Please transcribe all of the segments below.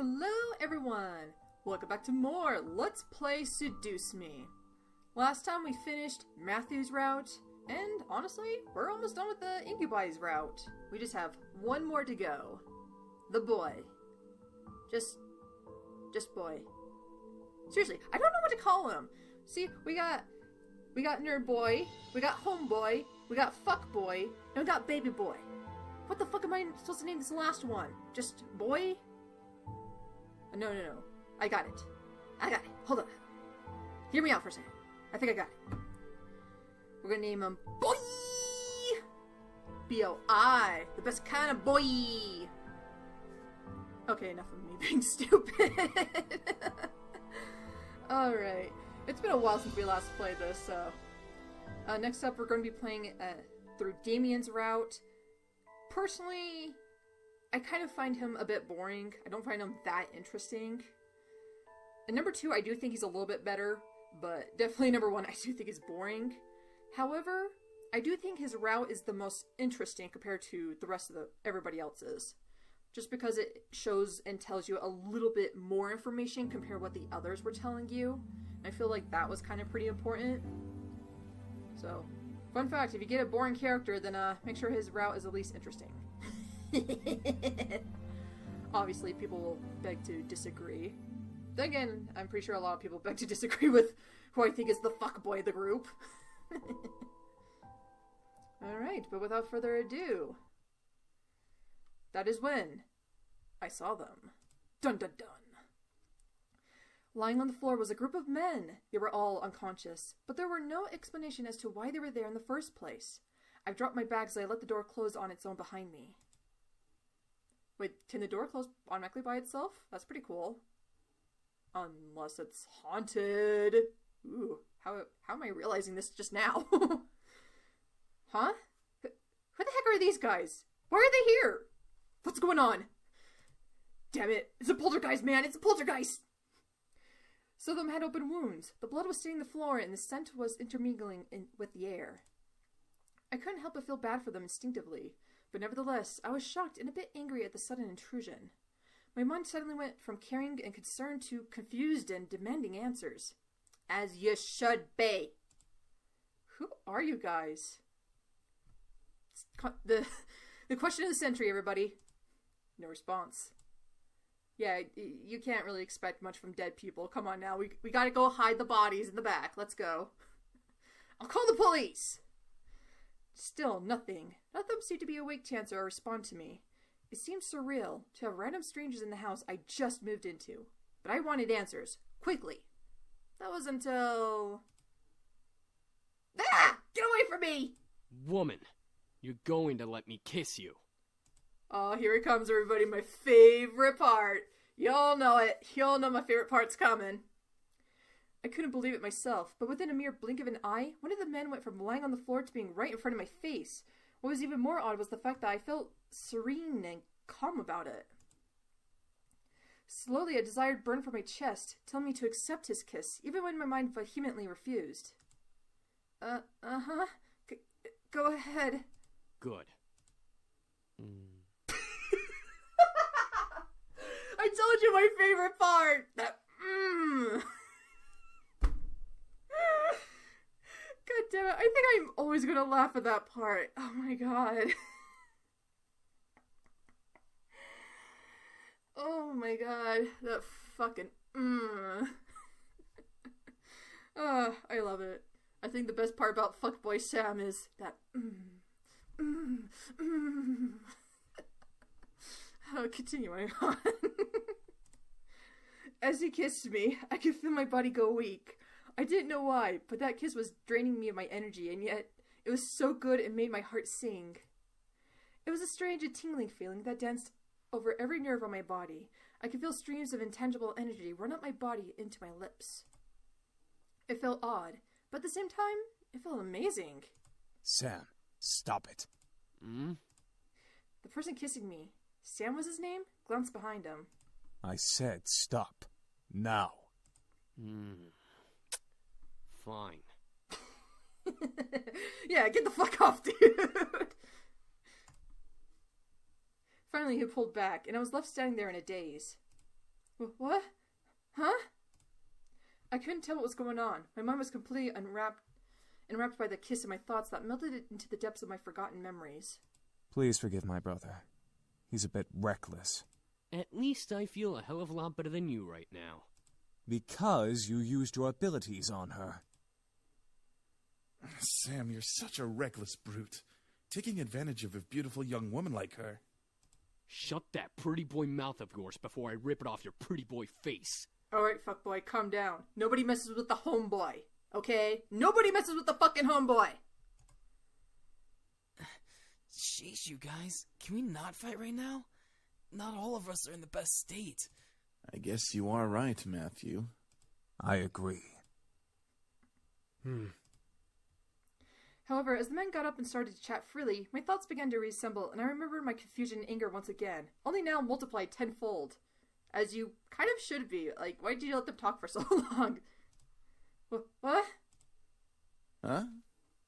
Hello everyone! Welcome back to more Let's Play Seduce Me. Last time we finished Matthew's route, and honestly, we're almost done with the Incubi's route. We just have one more to go. The boy. Just boy. Seriously, I don't know what to call him. See, we got nerd boy, we got homeboy, we got fuck boy, and we got baby boy. What the fuck am I supposed to name this last one? Just boy? No. I got it. Hold on. Hear me out for a second. I think I got it. We're gonna name him Boy! B-O-I. The best kind of boy! Okay, enough of me being stupid. Alright. It's been a while since we last played this, so... next up, we're going to be playing through Damion's route. Personally, I kind of find him a bit boring. I don't find him that interesting. And number 2, I do think he's a little bit better, but definitely number 1, I do think is boring. However, I do think his route is the most interesting compared to the rest of everybody else's. Just because it shows and tells you a little bit more information compared to what the others were telling you. I feel like that was kind of pretty important. So, fun fact, if you get a boring character, then make sure his route is at least interesting. Obviously, people will beg to disagree. Then again, I'm pretty sure a lot of people beg to disagree with who I think is the fuckboy of the group. Alright, but without further ado, that is when I saw them. Dun dun dun. Lying on the floor was a group of men. They were all unconscious, but there were no explanation as to why they were there in the first place. I dropped my bags as I let the door close on its own behind me. Wait, can the door close automatically by itself? That's pretty cool. Unless it's haunted. Ooh, how am I realizing this just now? Huh? Who the heck are these guys? Why are they here? What's going on? Damn it, it's a poltergeist, man! It's a poltergeist! Some of them had open wounds. The blood was staining the floor and the scent was intermingling with the air. I couldn't help but feel bad for them instinctively, but nevertheless, I was shocked and a bit angry at the sudden intrusion. My mind suddenly went from caring and concerned to confused and demanding answers. As you should be. Who are you guys? The question of the century, everybody. No response. Yeah, you can't really expect much from dead people. Come on now, we gotta go hide the bodies in the back. Let's go. I'll call the police! Still, nothing. None of them seemed to be awake to answer or respond to me. It seemed surreal to have random strangers in the house I just moved into. But I wanted answers. Quickly. That was until... Ah! Get away from me! Woman, you're going to let me kiss you. Oh, here it comes, everybody. My favorite part. Y'all know it. Y'all know my favorite part's coming. I couldn't believe it myself, but within a mere blink of an eye, one of the men went from lying on the floor to being right in front of my face. What was even more odd was the fact that I felt serene and calm about it. Slowly, a desire burned from my chest, telling me to accept his kiss, even when my mind vehemently refused. Uh-huh. Go ahead. Good. I told you my favorite part! That God damn it, I think I'm always gonna laugh at that part. Oh my god. Oh my god, that fucking Oh, I love it. I think the best part about Fuckboy Sam is that Oh, continuing on. As he kissed me, I could feel my body go weak. I didn't know why, but that kiss was draining me of my energy, and yet it was so good it made my heart sing. It was a strange and tingling feeling that danced over every nerve on my body. I could feel streams of intangible energy run up my body into my lips. It felt odd, but at the same time, it felt amazing. Sam, stop it. The person kissing me, Sam was his name, glanced behind him. I said stop. Now. Fine. Yeah, get the fuck off, dude! Finally, he pulled back, and I was left standing there in a daze. What? Huh? I couldn't tell what was going on. My mind was completely enwrapped by the kiss in my thoughts that melted it into the depths of my forgotten memories. Please forgive my brother. He's a bit reckless. At least I feel a hell of a lot better than you right now. Because you used your abilities on her. Sam, you're such a reckless brute. Taking advantage of a beautiful young woman like her. Shut that pretty boy mouth of yours before I rip it off your pretty boy face. Alright, fuckboy, calm down. Nobody messes with the homeboy, okay? Nobody messes with the fucking homeboy! Jeez, you guys. Can we not fight right now? Not all of us are in the best state. I guess you are right, Matthew. I agree. However, as the men got up and started to chat freely, my thoughts began to reassemble, and I remembered my confusion and anger once again, only now multiplied tenfold. As you kind of should be. Like, why did you let them talk for so long? What? Huh?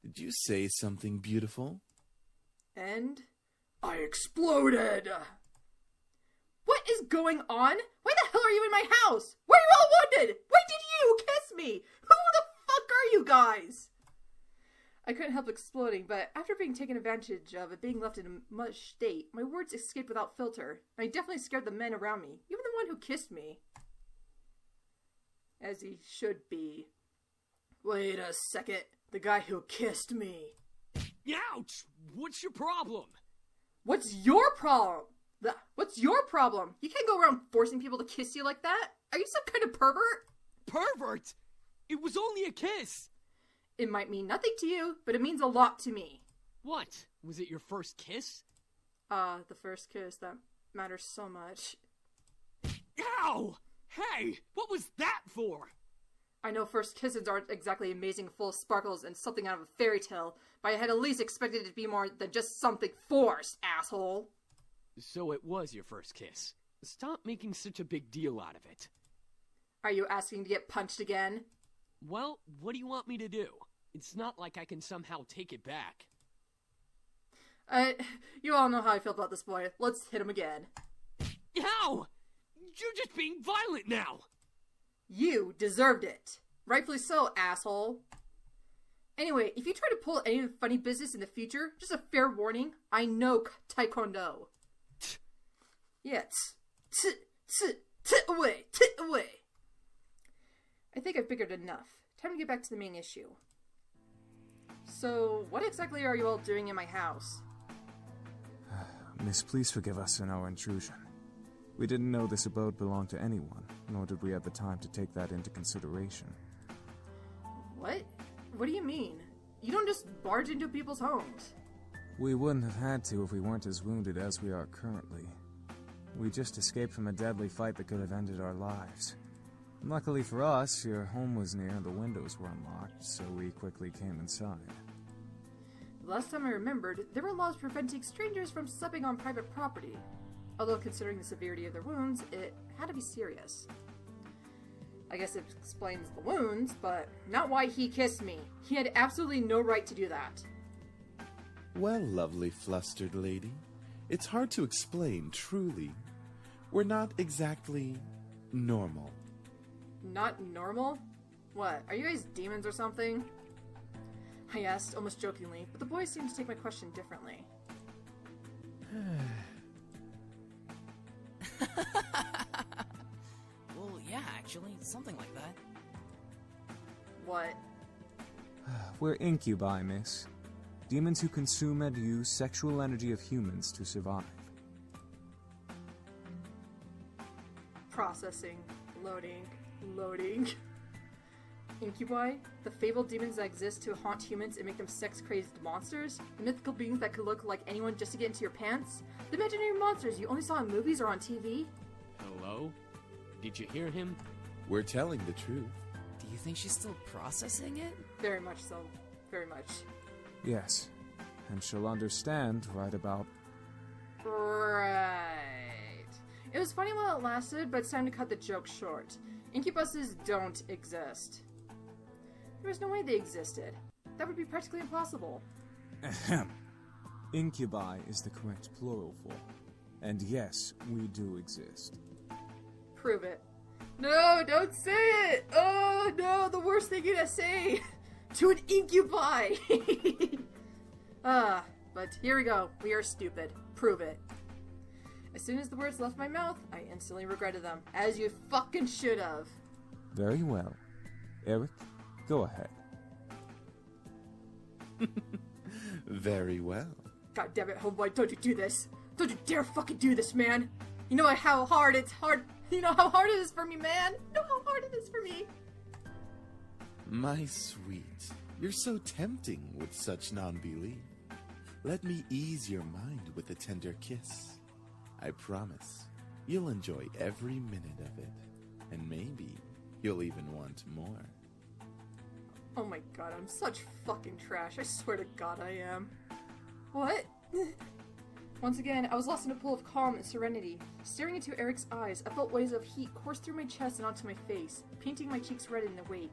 Did you say something beautiful? And I exploded! What is going on? Why the hell are you in my house? Why are you all wounded? Why did you kiss me? Who the fuck are you guys? I couldn't help exploding, but after being taken advantage of and being left in a mush state, my words escaped without filter, and I definitely scared the men around me, even the one who kissed me. As he should be. Wait a second, the guy who kissed me. Ouch! What's your problem? What's your problem? What's your problem? You can't go around forcing people to kiss you like that. Are you some kind of pervert? Pervert! It was only a kiss! It might mean nothing to you, but it means a lot to me. What? Was it your first kiss? The first kiss, that matters so much. Ow! Hey! What was that for? I know first kisses aren't exactly amazing, full of sparkles and something out of a fairy tale, but I had at least expected it to be more than just something forced, asshole. So it was your first kiss. Stop making such a big deal out of it. Are you asking to get punched again? Well, what do you want me to do? It's not like I can somehow take it back. You all know how I feel about this boy. Let's hit him again. Ow! You're just being violent now! You deserved it. Rightfully so, asshole. Anyway, if you try to pull any funny business in the future, just a fair warning, I know Taekwondo. Yeah, away. I think I've figured enough. Time to get back to the main issue. So, what exactly are you all doing in my house? Miss, please forgive us in our intrusion. We didn't know this abode belonged to anyone, nor did we have the time to take that into consideration. What? What do you mean? You don't just barge into people's homes. We wouldn't have had to if we weren't as wounded as we are currently. We just escaped from a deadly fight that could have ended our lives. Luckily for us, your home was near and the windows were unlocked, so we quickly came inside. The last time I remembered, there were laws preventing strangers from stepping on private property. Although considering the severity of their wounds, it had to be serious. I guess it explains the wounds, but not why he kissed me. He had absolutely no right to do that. Well, lovely flustered lady, it's hard to explain, truly. We're not exactly normal. Not normal? What, are you guys demons or something? I asked, almost jokingly, but the boys seemed to take my question differently. Well, yeah, actually, something like that. What? We're incubi, miss. Demons who consume and use sexual energy of humans to survive. Processing. Loading. Incubi? The fabled demons that exist to haunt humans and make them sex-crazed monsters? The mythical beings that could look like anyone just to get into your pants? The imaginary monsters you only saw in movies or on TV? Hello? Did you hear him? We're telling the truth. Do you think she's still processing it? Very much so. Very much. Yes, and she'll understand right about... Right. It was funny while it lasted, but it's time to cut the joke short. Incubuses don't exist. There was no way they existed. That would be practically impossible. Ahem. Incubi is the correct plural form. And yes, we do exist. Prove it. No, don't say it! Oh, no, the worst thing you to say! To an incubi! But here we go. We are stupid. Prove it. As soon as the words left my mouth, I instantly regretted them. As you fucking should have. Very well. Eric, go ahead. Very well. God damn it, homeboy, don't you do this. Don't you dare fucking do this, man. You know how hard it's hard. You know how hard it is for me, man. You know how hard it is for me. My sweet, you're so tempting with such non-belief. Let me ease your mind with a tender kiss. I promise you'll enjoy every minute of it, and maybe you'll even want more. Oh my god, I'm such fucking trash. I swear to God I am. What? Once again, I was lost in a pool of calm and serenity. Staring into Eric's eyes, I felt waves of heat course through my chest and onto my face, painting my cheeks red in the wake.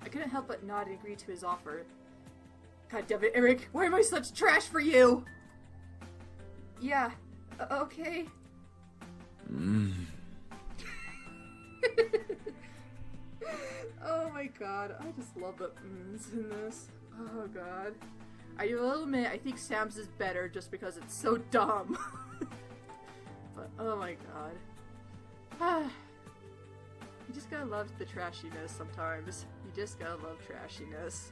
I couldn't help but nod and agree to his offer. God damn it, Eric, why am I such trash for you? Yeah, okay. Oh my god, I just love the in this. Oh god. I will admit, I think Sam's is better just because it's so dumb. But, oh my god. You just gotta love the trashiness sometimes. You just gotta love trashiness.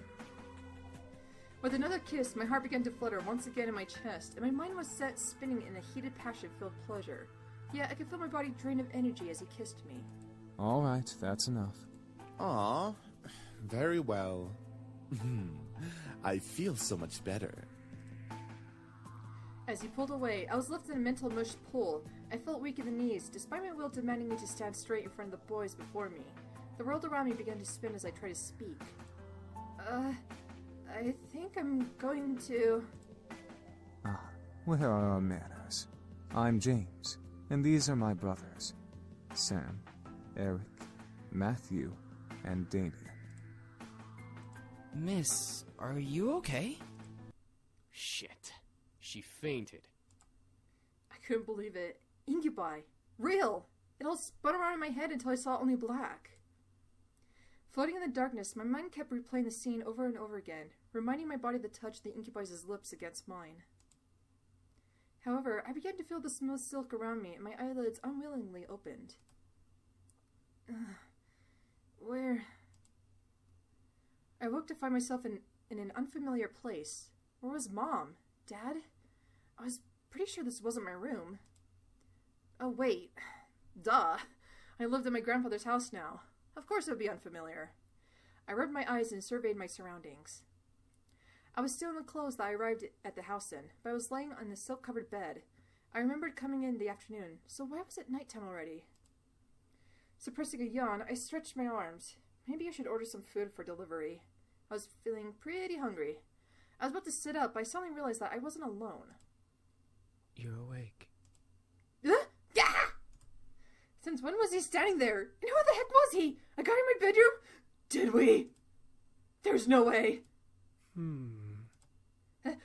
With another kiss, my heart began to flutter once again in my chest, and my mind was set spinning in a heated passion-filled pleasure. Yet I could feel my body drain of energy as he kissed me. All right, that's enough. Aw, very well. I feel so much better. As he pulled away, I was left in a mental mush pool. I felt weak in the knees, despite my will demanding me to stand straight in front of the boys before me. The world around me began to spin as I tried to speak. I think I'm going to... Ah, where are our manners? I'm James, and these are my brothers. Sam, Eric, Matthew, and Damion. Miss, are you okay? Shit. She fainted. I couldn't believe it. Incubi. Real! It all spun around in my head until I saw only black. Floating in the darkness, my mind kept replaying the scene over and over again, reminding my body of the touch of the incubi's lips against mine. However, I began to feel the smooth silk around me, and my eyelids unwillingly opened. Where... I woke to find myself in an unfamiliar place. Where was Mom? Dad? I was pretty sure this wasn't my room. Oh, wait. Duh. I lived in my grandfather's house now. Of course it would be unfamiliar. I rubbed my eyes and surveyed my surroundings. I was still in the clothes that I arrived at the house in, but I was laying on the silk-covered bed. I remembered coming in the afternoon, so why was it nighttime already? Suppressing a yawn, I stretched my arms. Maybe I should order some food for delivery. I was feeling pretty hungry. I was about to sit up, but I suddenly realized that I wasn't alone. You're awake. Gah! Since when was he standing there? And who the heck was he? A guy in my bedroom? Did we? There's no way.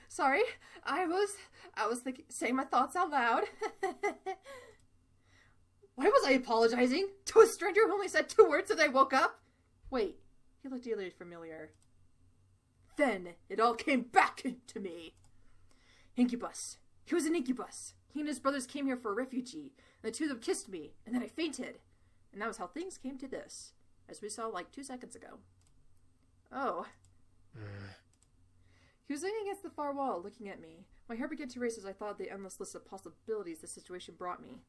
Sorry, I was saying my thoughts out loud. Why was I apologizing? To a stranger who only said 2 words as I woke up? Wait, he looked eerily familiar. Then it all came back to me. Incubus. He was an incubus. He and his brothers came here for a refugee, and the two of them kissed me, and then I fainted. And that was how things came to this, as we saw like 2 seconds ago. Oh. He was leaning against the far wall, looking at me. My heart began to race as I thought of the endless list of possibilities the situation brought me.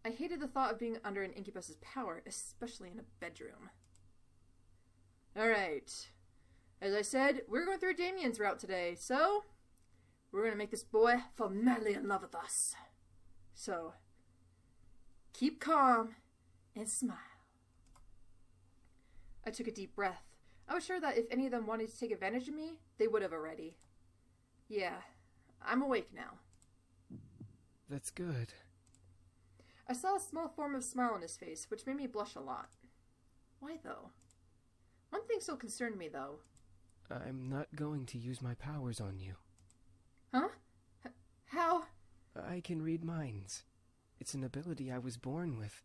I hated the thought of being under an incubus's power, especially in a bedroom. Alright. As I said, we're going through Damien's route today, so we're going to make this boy fall madly in love with us. So, keep calm and smile. I took a deep breath. I was sure that if any of them wanted to take advantage of me, they would have already. Yeah, I'm awake now. That's good. I saw a small form of smile on his face, which made me blush a lot. Why, though? One thing still concerned me, though. I'm not going to use my powers on you. Huh? How? I can read minds. It's an ability I was born with.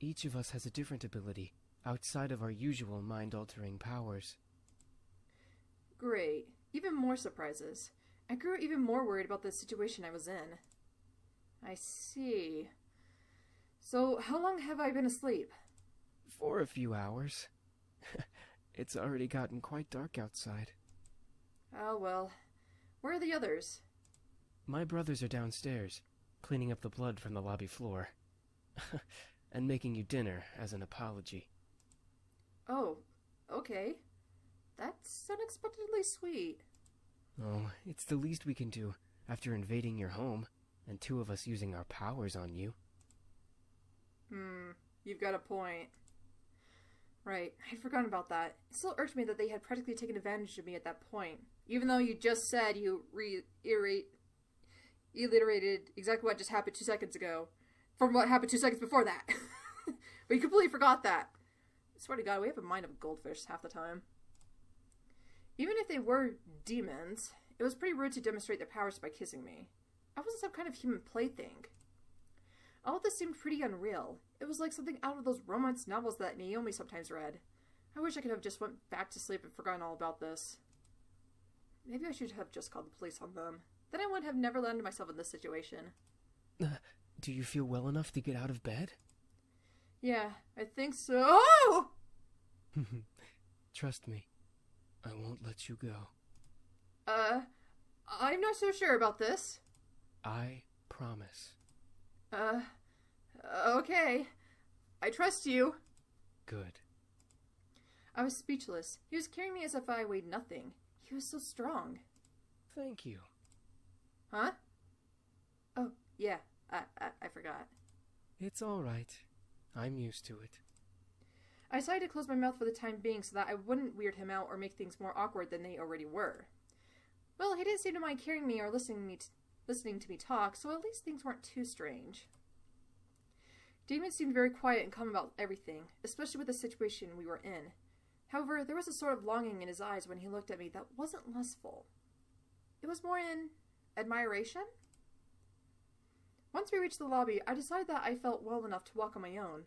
Each of us has a different ability, outside of our usual mind-altering powers. Great. Even more surprises. I grew even more worried about the situation I was in. I see. So, how long have I been asleep? For a few hours. It's already gotten quite dark outside. Oh well. Where are the others? My brothers are downstairs, cleaning up the blood from the lobby floor. And making you dinner as an apology. Oh, okay. That's unexpectedly sweet. Oh, it's the least we can do after invading your home, and two of us using our powers on you. You've got a point. Right, I'd forgotten about that. It still irked me that they had practically taken advantage of me at that point, even though you just said you reiterated exactly what just happened 2 seconds ago, from what happened 2 seconds before that. But you completely forgot that. I swear to God, we have a mind of a goldfish half the time. Even if they were demons, it was pretty rude to demonstrate their powers by kissing me. I wasn't some kind of human plaything. All of this seemed pretty unreal. It was like something out of those romance novels that Naomi sometimes read. I wish I could have just went back to sleep and forgotten all about this. Maybe I should have just called the police on them. Then I would have never landed myself in this situation. Do you feel well enough to get out of bed? Yeah, I think so. Oh! Trust me, I won't let you go. I'm not so sure about this. I promise. Okay. I trust you. Good. I was speechless. He was carrying me as if I weighed nothing. He was so strong. Thank you. Huh? Oh, yeah. I forgot. It's all right. I'm used to it. I decided to close my mouth for the time being so that I wouldn't weird him out or make things more awkward than they already were. Well, he didn't seem to mind carrying me or listening to me talk, so at least things weren't too strange. Damion seemed very quiet and calm about everything, especially with the situation we were in. However, there was a sort of longing in his eyes when he looked at me that wasn't lustful. It was more in admiration? Once we reached the lobby, I decided that I felt well enough to walk on my own.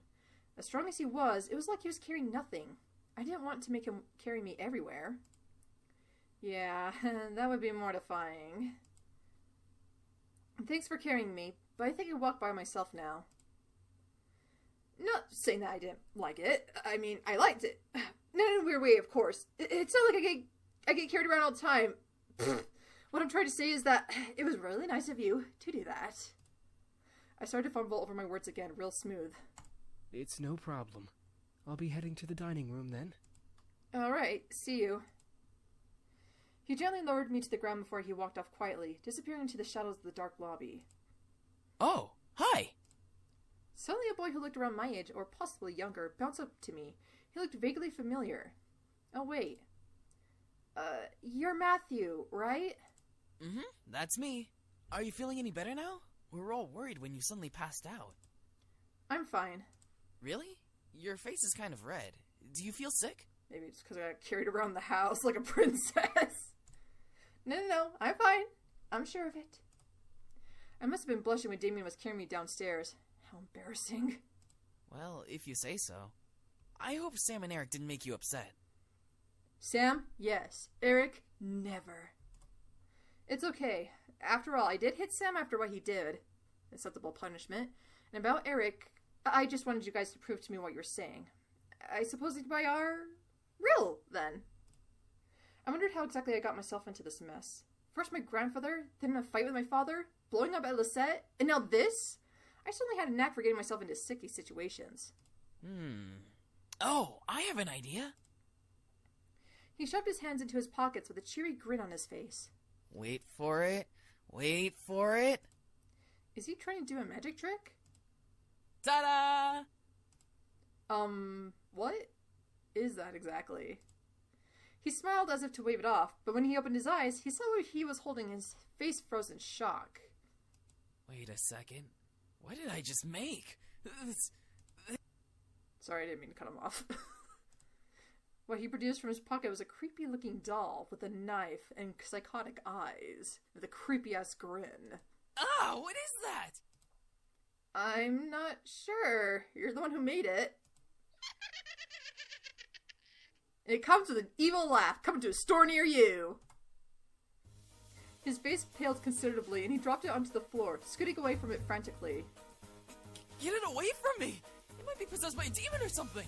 As strong as he was, it was like he was carrying nothing. I didn't want to make him carry me everywhere. Yeah, that would be mortifying. Thanks for carrying me, but I think I can walk by myself now. Not saying that I didn't like it. I mean, I liked it. Not in a weird way, of course. It's not like I get carried around all the time. What I'm trying to say is that it was really nice of you to do that. I started to fumble over my words again, real smooth. It's no problem. I'll be heading to the dining room then. Alright, see you. He gently lowered me to the ground before he walked off quietly, disappearing into the shadows of the dark lobby. Oh, hi! Suddenly a boy who looked around my age, or possibly younger, bounced up to me. He looked vaguely familiar. Oh, wait. You're Matthew, right? Mm-hmm, that's me. Are you feeling any better now? We were all worried when you suddenly passed out. I'm fine. Really? Your face is kind of red. Do you feel sick? Maybe it's because I got carried around the house like a princess. No, I'm fine. I'm sure of it. I must have been blushing when Damion was carrying me downstairs. How embarrassing. Well, if you say so. I hope Sam and Eric didn't make you upset. Sam, yes. Eric, never. It's okay. After all, I did hit Sam after what he did. Acceptable punishment. And about Eric, I just wanted you guys to prove to me what you're saying. I suppose you are real, then. I wondered how exactly I got myself into this mess. First my grandfather, then a fight with my father, blowing up at Lisette, and now this? I certainly had a knack for getting myself into sicky situations. Oh, I have an idea. He shoved his hands into his pockets with a cheery grin on his face. Wait for it. Wait for it. Is he trying to do a magic trick? Ta-da! What is that exactly? He smiled as if to wave it off, but when he opened his eyes, he saw what he was holding, his face froze in shock. Wait a second. What did I just make? Sorry, I didn't mean to cut him off. What he produced from his pocket was a creepy-looking doll with a knife and psychotic eyes, with a creepy-ass grin. Ah, what is that? I'm not sure. You're the one who made it. And it comes with an evil laugh, coming to a store near you. His face paled considerably, and he dropped it onto the floor, scooting away from it frantically. Get it away from me! It might be possessed by a demon or something!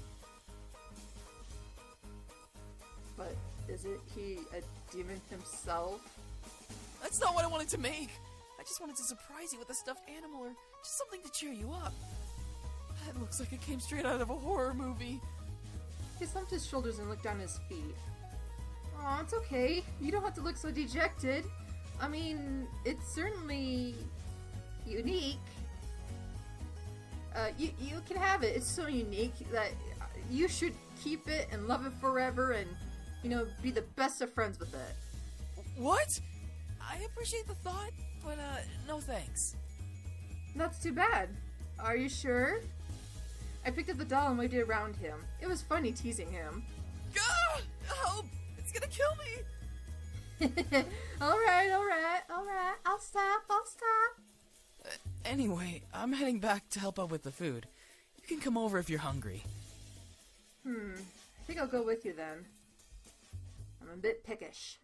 But isn't he a demon himself? That's not what I wanted to make! I just wanted to surprise you with a stuffed animal or just something to cheer you up. That looks like it came straight out of a horror movie. He slumped his shoulders and looked down at his feet. Aw, it's okay. You don't have to look so dejected. I mean, it's certainly unique. You can have it. It's so unique that you should keep it and love it forever and, be the best of friends with it. What? I appreciate the thought, but no thanks. That's too bad. Are you sure? I picked up the doll and waved it around him. It was funny teasing him. Ah! Help! It's gonna kill me! Alright. I'll stop. Anyway, I'm heading back to help out with the food. You can come over if you're hungry. I think I'll go with you then. I'm a bit peckish.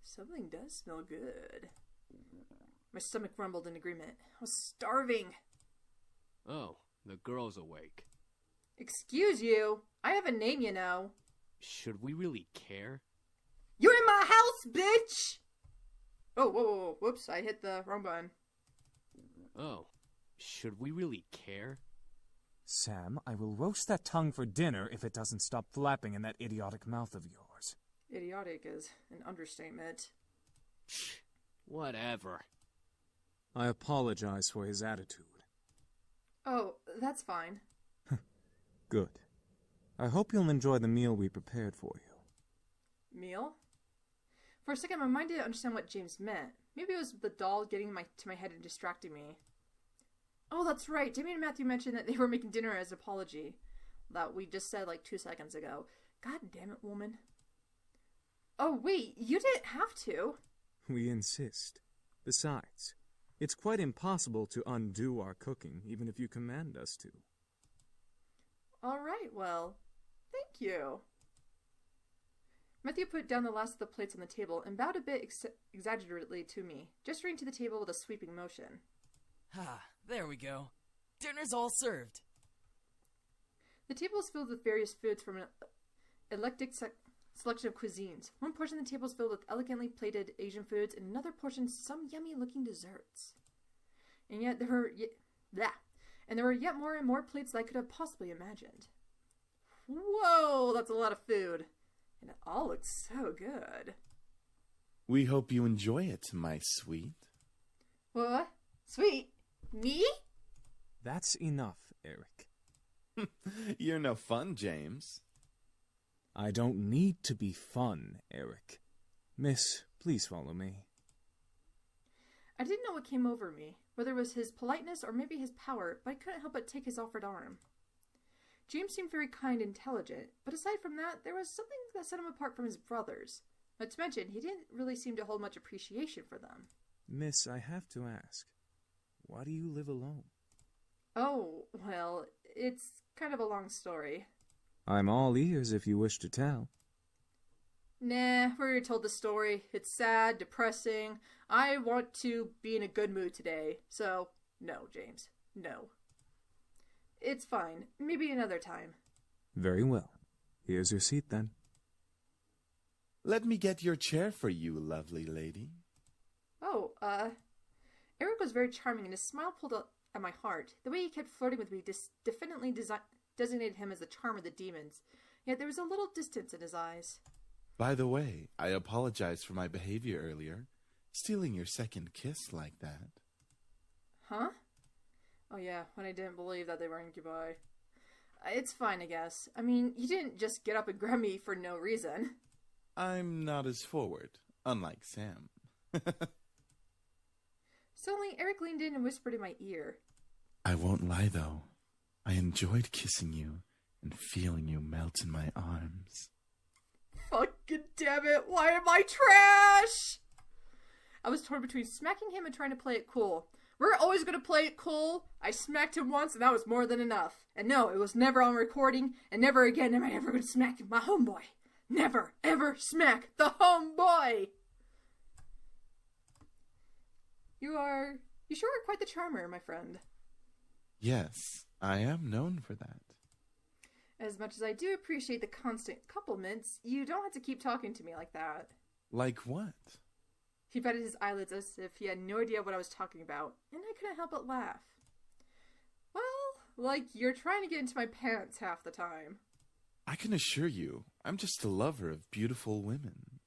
Something does smell good. My stomach rumbled in agreement. I was starving. Oh, the girl's awake. Excuse you. I have a name, you know. Should we really care? You're in my house, bitch! Oh, whoa. Whoops, I hit the wrong button. Oh, should we really care? Sam, I will roast that tongue for dinner if it doesn't stop flapping in that idiotic mouth of yours. Idiotic is an understatement. Whatever. I apologize for his attitude. Oh, that's fine. Good. I hope you'll enjoy the meal we prepared for you. Meal? For a second, my mind didn't understand what James meant. Maybe it was the doll getting to my head and distracting me. Oh, that's right. Damion and Matthew mentioned that they were making dinner as an apology. That we just said like 2 seconds ago. God damn it, woman. Oh, wait. You didn't have to. We insist. Besides, it's quite impossible to undo our cooking, even if you command us to. All right, well, thank you. Matthew put down the last of the plates on the table and bowed a bit exaggeratedly to me, gesturing to the table with a sweeping motion. Ah, there we go. Dinner's all served. The table is filled with various foods from an eclectic selection of cuisines. One portion of the table is filled with elegantly plated Asian foods, and another portion some yummy-looking desserts. And yet there were yet more and more plates than I could have possibly imagined. Whoa, that's a lot of food. And it all looks so good. We hope you enjoy it, my sweet. What? Sweet? Me? That's enough, Eric. You're no fun, James. I don't need to be fun, Eric. Miss, please follow me. I didn't know what came over me, whether it was his politeness or maybe his power, but I couldn't help but take his offered arm. James seemed very kind and intelligent, but aside from that, there was something that set him apart from his brothers. Not to mention, he didn't really seem to hold much appreciation for them. Miss, I have to ask, why do you live alone? Oh, well, it's kind of a long story. I'm all ears if you wish to tell. Nah, we already told the story. It's sad, depressing. I want to be in a good mood today, so no, James, no. It's fine. Maybe another time. Very well. Here's your seat, then. Let me get your chair for you, lovely lady. Oh, Eric was very charming, and his smile pulled at my heart. The way he kept flirting with me definitely designated him as the charm of the demons, yet there was a little distance in his eyes. By the way, I apologize for my behavior earlier. Stealing your second kiss like that. Huh? Oh yeah, when I didn't believe that they were incubi. It's fine, I guess. I mean, you didn't just get up and grab me for no reason. I'm not as forward, unlike Sam. Suddenly, Eric leaned in and whispered in my ear. I won't lie, though. I enjoyed kissing you and feeling you melt in my arms. Fucking damn it, why am I trash? I was torn between smacking him and trying to play it cool. We're always gonna play it cool. I smacked him once, and that was more than enough. And no, it was never on recording, and never again am I ever gonna smack my homeboy. Never, ever smack the homeboy! You sure are quite the charmer, my friend. Yes, I am known for that. As much as I do appreciate the constant compliments, you don't have to keep talking to me like that. Like what? He patted his eyelids as if he had no idea what I was talking about, and I couldn't help but laugh. Well, like you're trying to get into my pants half the time. I can assure you, I'm just a lover of beautiful women.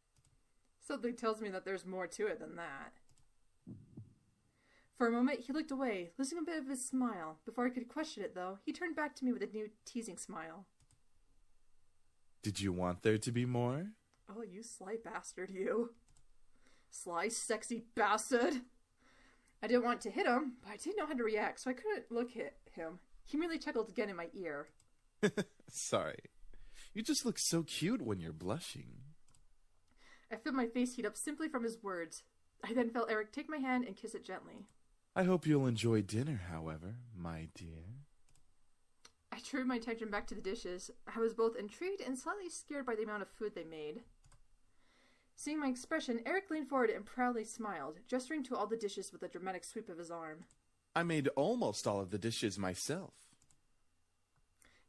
Something tells me that there's more to it than that. For a moment, he looked away, losing a bit of his smile. Before I could question it, though, he turned back to me with a new teasing smile. Did you want there to be more? Oh, you sly bastard, you. Sly, sexy bastard. I didn't want to hit him, but I didn't know how to react, so I couldn't look at him. He merely chuckled again in my ear. Sorry. You just look so cute when you're blushing. I felt my face heat up simply from his words. I then felt Eric take my hand and kiss it gently. I hope you'll enjoy dinner, however, my dear. I turned my attention back to the dishes. I was both intrigued and slightly scared by the amount of food they made. Seeing my expression, Eric leaned forward and proudly smiled, gesturing to all the dishes with a dramatic sweep of his arm. I made almost all of the dishes myself.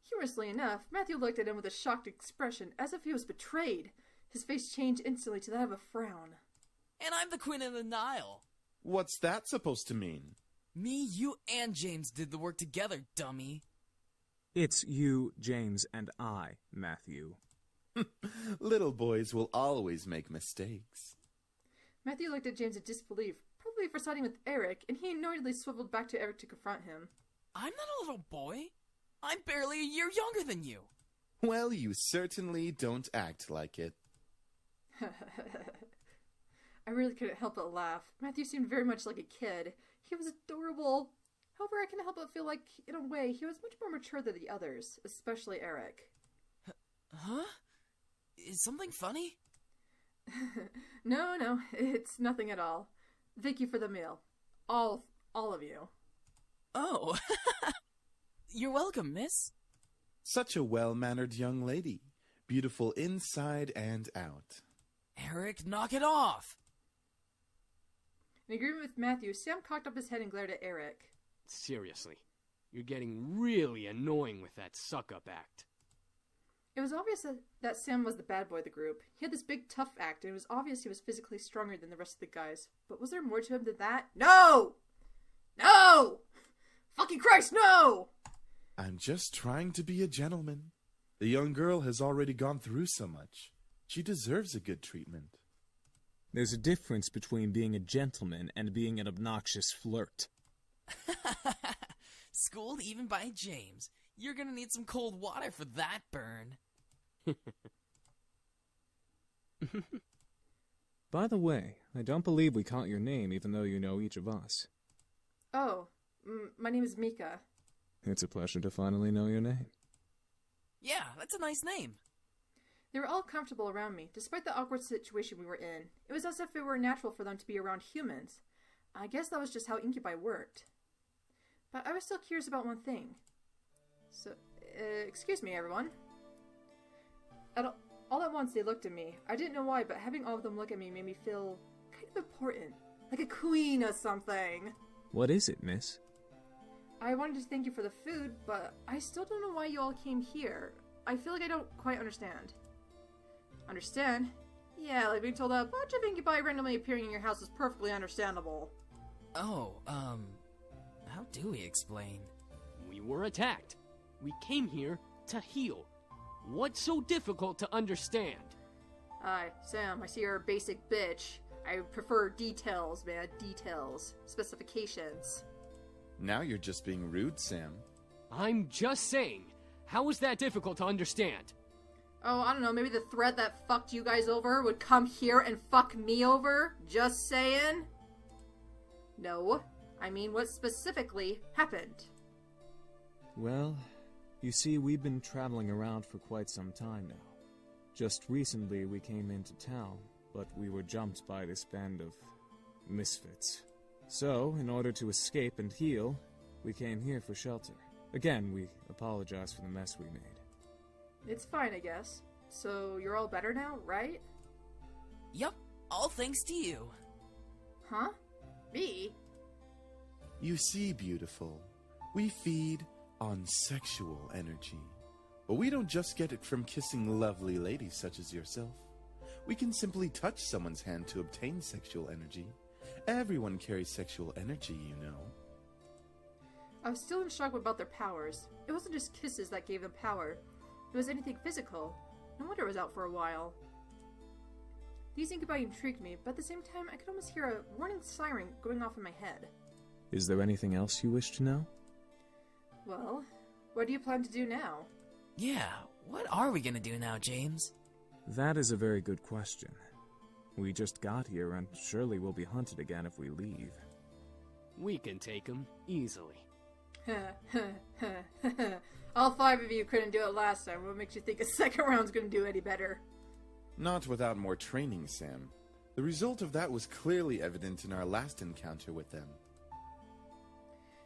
Humorously enough, Matthew looked at him with a shocked expression, as if he was betrayed. His face changed instantly to that of a frown. And I'm the Queen of the Nile. What's that supposed to mean? Me, you, and James did the work together, dummy. It's you, James, and I, Matthew. Little boys will always make mistakes. Matthew looked at James in disbelief, probably for siding with Eric, and he annoyedly swiveled back to Eric to confront him. I'm not a little boy. I'm barely a year younger than you. Well, you certainly don't act like it. I really couldn't help but laugh. Matthew seemed very much like a kid. He was adorable. However, I couldn't help but feel like, in a way, he was much more mature than the others, especially Eric. Huh? Is something funny? No, it's nothing at all. Thank you for the meal. All of you. Oh. You're welcome, miss. Such a well-mannered young lady. Beautiful inside and out. Eric, knock it off! In agreement with Matthew, Sam cocked up his head and glared at Eric. Seriously, you're getting really annoying with that suck-up act. It was obvious that Sam was the bad boy of the group. He had this big tough act, and it was obvious he was physically stronger than the rest of the guys. But was there more to him than that? No! No! Fucking Christ, no! I'm just trying to be a gentleman. The young girl has already gone through so much. She deserves a good treatment. There's a difference between being a gentleman and being an obnoxious flirt. Schooled even by James. You're gonna need some cold water for that burn. By the way, I don't believe we caught your name even though you know each of us. Oh, my name is Mika. It's a pleasure to finally know your name. Yeah, that's a nice name. They were all comfortable around me, despite the awkward situation we were in. It was as if it were natural for them to be around humans. I guess that was just how incubi worked. But I was still curious about one thing. So, excuse me, everyone. All at once, they looked at me. I didn't know why, but having all of them look at me made me feel kind of important. Like a queen or something. What is it, miss? I wanted to thank you for the food, but I still don't know why you all came here. I feel like I don't quite understand. Understand? Yeah, like being told a bunch of incubi randomly appearing in your house is perfectly understandable. Oh, how do we explain? We were attacked. We came here to heal. What's so difficult to understand? Hi, Sam, I see you're a basic bitch. I prefer details, man. Details. Specifications. Now you're just being rude, Sam. I'm just saying, how is that difficult to understand? Oh, I don't know, maybe the thread that fucked you guys over would come here and fuck me over? Just saying? No. I mean, what specifically happened? Well, you see, we've been traveling around for quite some time now. Just recently we came into town, but we were jumped by this band of misfits. So, in order to escape and heal, we came here for shelter. Again, we apologize for the mess we made. It's fine, I guess. So, you're all better now, right? Yup, all thanks to you. Huh? Me? You see, beautiful, we feed on sexual energy. But we don't just get it from kissing lovely ladies such as yourself. We can simply touch someone's hand to obtain sexual energy. Everyone carries sexual energy, you know. I was still in shock about their powers. It wasn't just kisses that gave them power. It was anything physical. No wonder it was out for a while. These incubi intrigued me, but at the same time, I could almost hear a warning siren going off in my head. Is there anything else you wish to know? Well, what do you plan to do now? Yeah, what are we gonna do now, James? That is a very good question. We just got here, and surely we'll be hunted again if we leave. We can take him easily. All 5 of you couldn't do it last time. What makes you think a second round's gonna do any better? Not without more training, Sam. The result of that was clearly evident in our last encounter with them.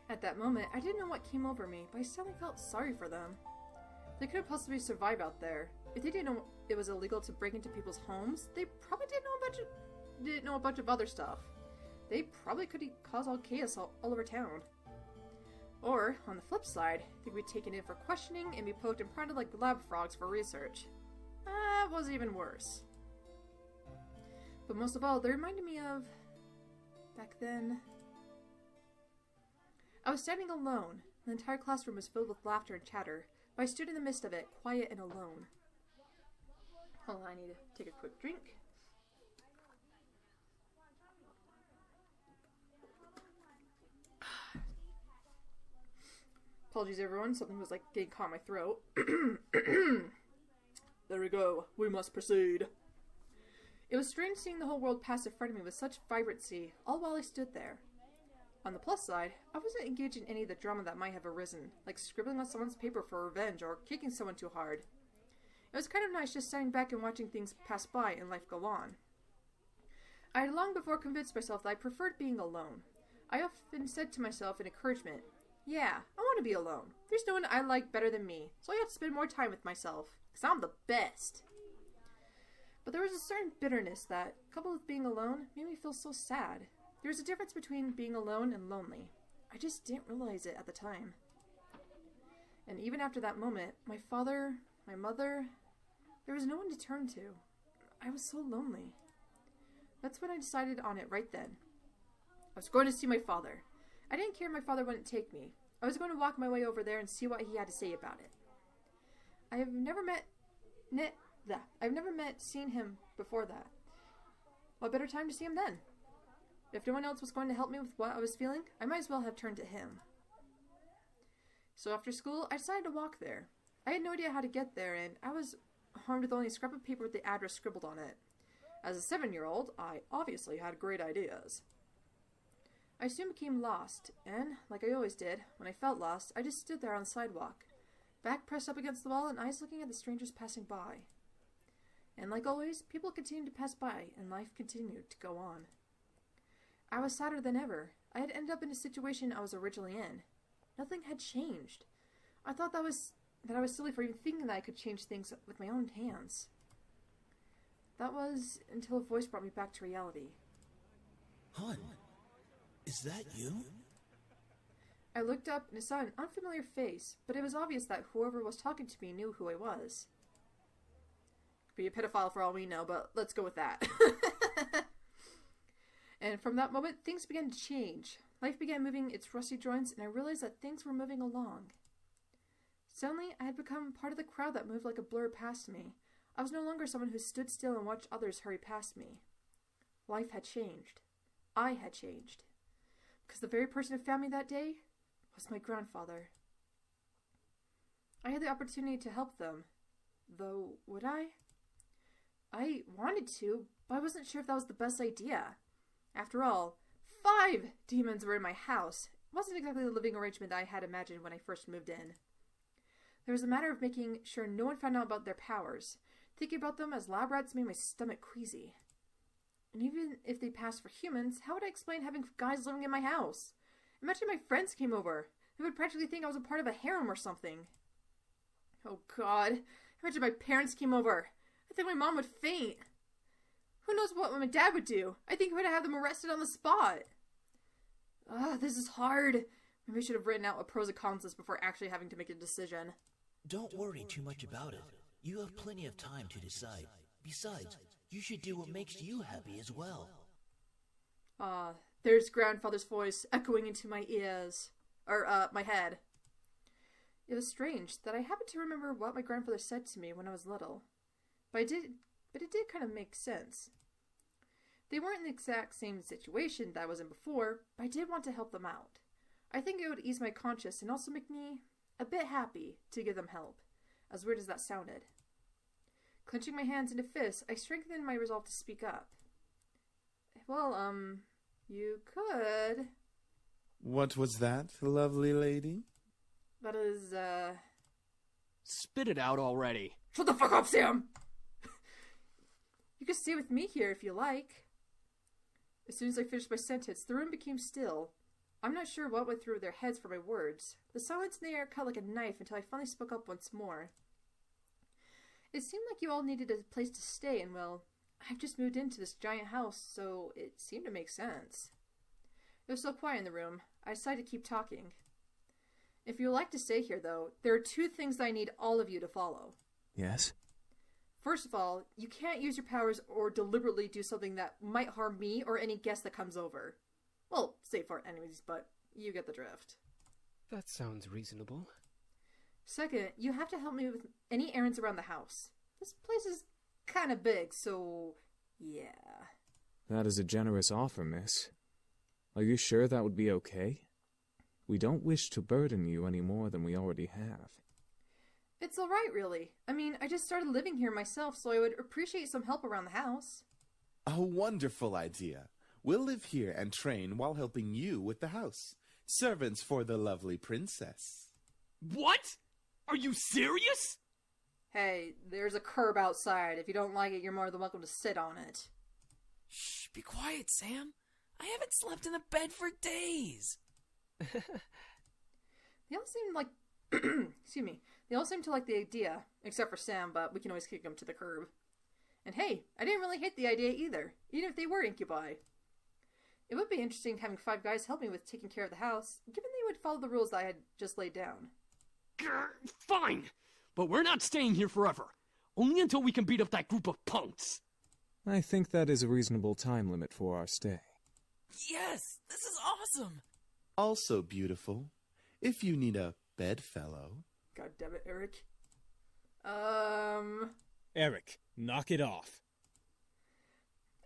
At that moment, I didn't know what came over me, but I suddenly felt sorry for them. They couldn't possibly survive out there. If they didn't know it was illegal to break into people's homes, they probably didn't know a bunch of other stuff. They probably could cause all chaos all over town. Or, on the flip side, they'd be taken in for questioning and be poked and prodded like lab frogs for research. That was even worse. But most of all, they reminded me of... back then... I was standing alone. The entire classroom was filled with laughter and chatter, but I stood in the midst of it, quiet and alone. Hold on, I need to take a quick drink. Apologies, everyone. Something was like getting caught in my throat. There we go. We must proceed. It was strange seeing the whole world pass in front of me with such vibrancy, all while I stood there. On the plus side, I wasn't engaged in any of the drama that might have arisen, like scribbling on someone's paper for revenge or kicking someone too hard. It was kind of nice just standing back and watching things pass by and life go on. I had long before convinced myself that I preferred being alone. I often said to myself in encouragement, yeah, I want to be alone. There's no one I like better than me, so I have to spend more time with myself, because I'm the best. But there was a certain bitterness that, coupled with being alone, made me feel so sad. There was a difference between being alone and lonely. I just didn't realize it at the time. And even after that moment, my father, my mother, there was no one to turn to. I was so lonely. That's when I decided on it right then. I was going to see my father. I didn't care if my father wouldn't take me. I was going to walk my way over there and see what he had to say about it. I've never seen him before that. What better time to see him then? If no one else was going to help me with what I was feeling, I might as well have turned to him. So after school, I decided to walk there. I had no idea how to get there, and I was armed with only a scrap of paper with the address scribbled on it. As a 7-year-old, I obviously had great ideas. I soon became lost, and, like I always did, when I felt lost, I just stood there on the sidewalk, back pressed up against the wall and eyes looking at the strangers passing by. And like always, people continued to pass by, and life continued to go on. I was sadder than ever. I had ended up in a situation I was originally in. Nothing had changed. I thought that I was silly for even thinking that I could change things with my own hands. That was until a voice brought me back to reality. Hun, is that you? I looked up and saw an unfamiliar face, but it was obvious that whoever was talking to me knew who I was. Could be a pedophile for all we know, but let's go with that. And from that moment, things began to change. Life began moving its rusty joints, and I realized that things were moving along. Suddenly, I had become part of the crowd that moved like a blur past me. I was no longer someone who stood still and watched others hurry past me. Life had changed. I had changed. Because the very person who found me that day was my grandfather. I had the opportunity to help them. Though, would I? I wanted to, but I wasn't sure if that was the best idea. After all, 5 demons were in my house. It wasn't exactly the living arrangement that I had imagined when I first moved in. There was a matter of making sure no one found out about their powers. Thinking about them as lab rats made my stomach queasy. And even if they passed for humans, how would I explain having guys living in my house? Imagine my friends came over. They would practically think I was a part of a harem or something. Oh God. Imagine my parents came over. I think my mom would faint. Who knows what my dad would do? I think he would have them arrested on the spot. This is hard. Maybe I should have written out a pros and cons list before actually having to make a decision. Don't worry too much about it. You have plenty of time to decide. Besides, you should do what makes you happy as well. There's grandfather's voice echoing into my ears. My head. It was strange that I happened to remember what my grandfather said to me when I was little. But it did kind of make sense. They weren't in the exact same situation that I was in before, but I did want to help them out. I think it would ease my conscience and also make me a bit happy to give them help, as weird as that sounded. Clenching my hands into fists, I strengthened my resolve to speak up. Well, you could... What was that, lovely lady? That is, Spit it out already. Shut the fuck up, Sam! You can stay with me here if you like. As soon as I finished my sentence, the room became still. I'm not sure what went through their heads for my words. The silence in the air cut like a knife until I finally spoke up once more. It seemed like you all needed a place to stay, and well, I've just moved into this giant house, so it seemed to make sense. It was so quiet in the room, I decided to keep talking. If you would like to stay here, though, there are 2 things that I need all of you to follow. Yes? First of all, you can't use your powers or deliberately do something that might harm me or any guest that comes over. Well, save for enemies, but you get the drift. That sounds reasonable. Second, you have to help me with any errands around the house. This place is kind of big, so yeah. That is a generous offer, miss. Are you sure that would be okay? We don't wish to burden you any more than we already have. It's alright, really. I mean, I just started living here myself, so I would appreciate some help around the house. A wonderful idea. We'll live here and train while helping you with the house. Servants for the lovely princess. What? Are you serious? Hey, there's a curb outside. If you don't like it, you're more than welcome to sit on it. Shh, be quiet, Sam. I haven't slept in a bed for days. They all seem like... excuse me. They all seem to like the idea, except for Sam, but we can always kick him to the curb. And hey, I didn't really hate the idea either, even if they were incubi. It would be interesting having 5 guys help me with taking care of the house, given they would follow the rules that I had just laid down. Grr, fine, but we're not staying here forever. Only until we can beat up that group of punks. I think that is a reasonable time limit for our stay. Yes, this is awesome. Also beautiful, if you need a bedfellow. God damn it, Eric. Eric, knock it off.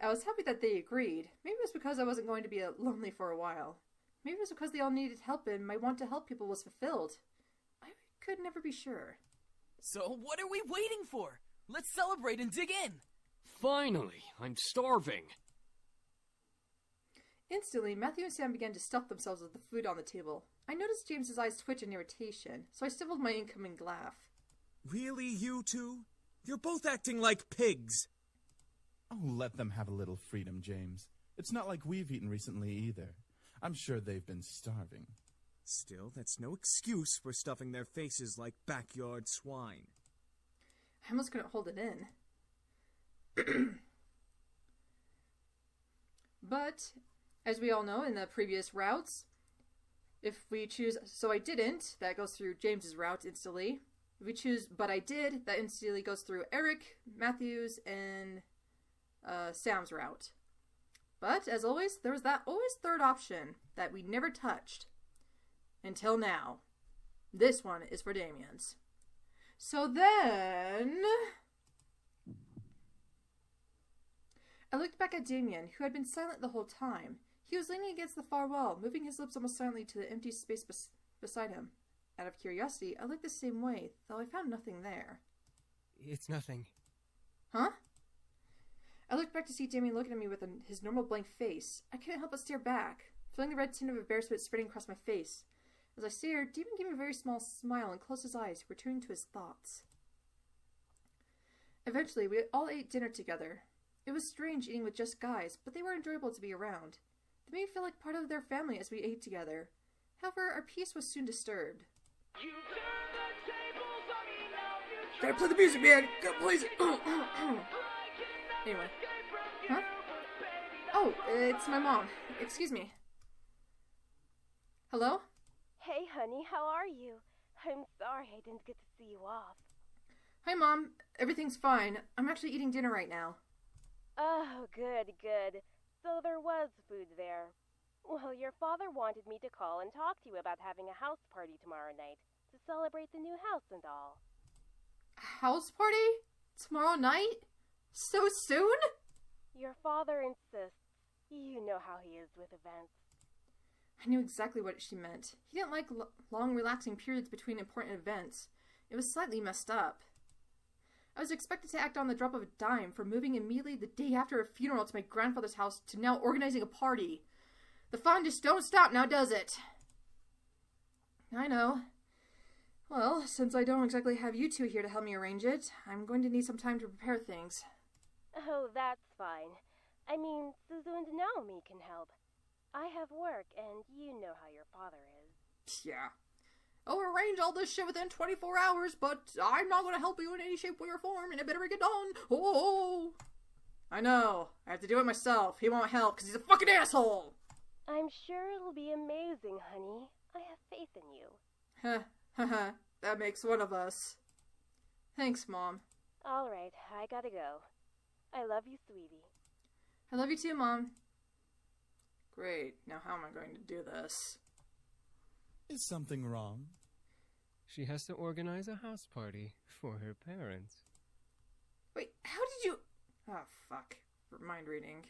I was happy that they agreed. Maybe it was because I wasn't going to be lonely for a while. Maybe it was because they all needed help and my want to help people was fulfilled. I could never be sure. So what are we waiting for? Let's celebrate and dig in. Finally, I'm starving. Instantly, Matthew and Sam began to stuff themselves with the food on the table. I noticed James's eyes twitch in irritation, so I stifled my incoming laugh. Really, you two? You're both acting like pigs. Oh, let them have a little freedom, James. It's not like we've eaten recently either. I'm sure they've been starving. Still, that's no excuse for stuffing their faces like backyard swine. I almost couldn't hold it in. But, as we all know in the previous routes, if we choose so I didn't, that goes through James's route instantly. If we choose but I did, that instantly goes through Eric, Matthew's, and Sam's route. But, as always, there was that always third option that we never touched. Until now. This one is for Damion's. So then... I looked back at Damion, who had been silent the whole time. He was leaning against the far wall, moving his lips almost silently to the empty space beside him. Out of curiosity, I looked the same way, though I found nothing there. It's nothing. Huh? I looked back to see Damion looking at me with his normal blank face. I couldn't help but stare back, feeling the red tint of a bear spit spreading across my face. As I stared, Damion gave me a very small smile and closed his eyes, returning to his thoughts. Eventually, we all ate dinner together. It was strange eating with just guys, but they were enjoyable to be around. They made me feel like part of their family as we ate together. However, our peace was soon disturbed. Gotta play the music, man! Gotta play it! Anyway. Huh? Oh, it's my mom. Excuse me. Hello? Hey, honey, how are you? I'm sorry I didn't get to see you off. Hi, Mom. Everything's fine. I'm actually eating dinner right now. Oh, good, good. So there was food there. Well, your father wanted me to call and talk to you about having a house party tomorrow night to celebrate the new house and all. House party? Tomorrow night? So soon? Your father insists. You know how he is with events. I knew exactly what she meant. He didn't like long, relaxing periods between important events. It was slightly messed up. I was expected to act on the drop of a dime, from moving immediately the day after a funeral to my grandfather's house to now organizing a party. The fun just don't stop now, does it? I know. Well, since I don't exactly have you two here to help me arrange it, I'm going to need some time to prepare things. Oh, that's fine. I mean, Suzu and Naomi can help. I have work, and you know how your father is. Yeah. I'll arrange all this shit within 24 hours, but I'm not going to help you in any shape, way, or form, and it better get done. Oh! I know. I have to do it myself. He won't help, because he's a fucking asshole! I'm sure it'll be amazing, honey. I have faith in you. Heh, that makes one of us. Thanks, Mom. All right, I gotta go. I love you, sweetie. I love you too, Mom. Great. Now how am I going to do this? Is something wrong? She has to organize a house party for her parents. Wait, how did you... Oh, fuck. Mind reading.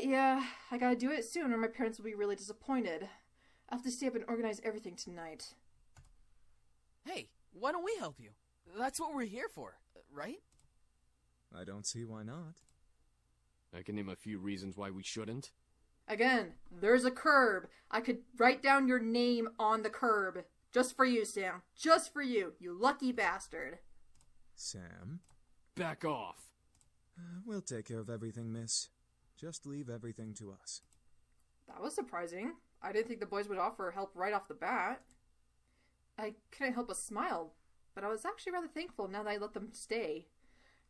Yeah, I gotta do it soon or my parents will be really disappointed. I'll have to stay up and organize everything tonight. Hey, why don't we help you? That's what we're here for, right? I don't see why not. I can name a few reasons why we shouldn't. Again, there's a curb. I could write down your name on the curb. Just for you, Sam. Just for you, you lucky bastard. Sam? Back off. We'll take care of everything, miss. Just leave everything to us. That was surprising. I didn't think the boys would offer help right off the bat. I couldn't help but smile, but I was actually rather thankful now that I let them stay.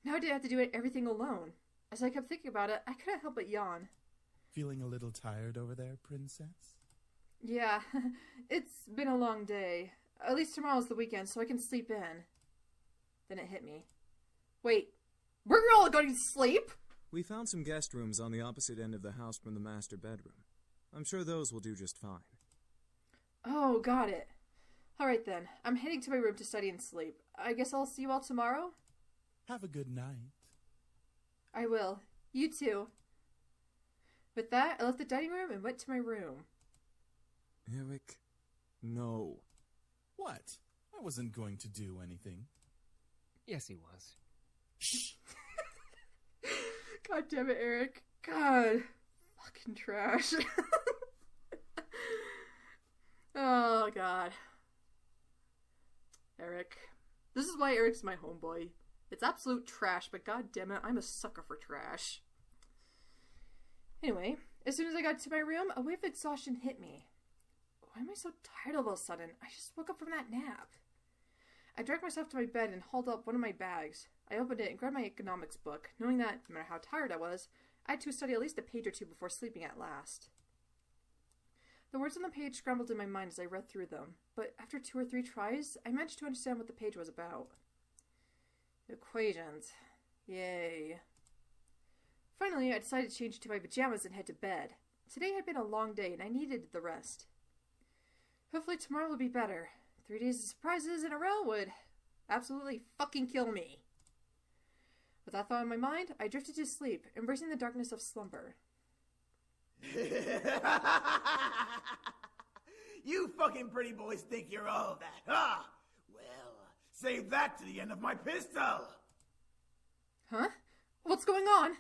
Now I didn't have to do everything alone. As I kept thinking about it, I couldn't help but yawn. Feeling a little tired over there, princess? Yeah, it's been a long day. At least tomorrow's the weekend, so I can sleep in. Then it hit me. Wait, we're all going to sleep? We found some guest rooms on the opposite end of the house from the master bedroom. I'm sure those will do just fine. Oh, got it. Alright then, I'm heading to my room to study and sleep. I guess I'll see you all tomorrow? Have a good night. I will. You too. With that, I left the dining room and went to my room. Eric, no. What? I wasn't going to do anything. Yes, he was. Shh! God damn it, Eric. God. Fucking trash. Oh, God. Eric. This is why Eric's my homeboy. It's absolute trash, but god damn it, I'm a sucker for trash. Anyway, as soon as I got to my room, a wave of exhaustion hit me. Why am I so tired all of a sudden? I just woke up from that nap. I dragged myself to my bed and hauled up one of my bags. I opened it and grabbed my economics book, knowing that, no matter how tired I was, I had to study at least a page or two before sleeping at last. The words on the page scrambled in my mind as I read through them, but after 2 or 3 tries, I managed to understand what the page was about. Equations. Yay. Finally, I decided to change into my pajamas and head to bed. Today had been a long day and I needed the rest. Hopefully tomorrow will be better. 3 days of surprises in a row would absolutely fucking kill me. With that thought in my mind, I drifted to sleep, embracing the darkness of slumber. You fucking pretty boys think you're all that, huh? Well, save that to the end of my pistol! Huh? What's going on?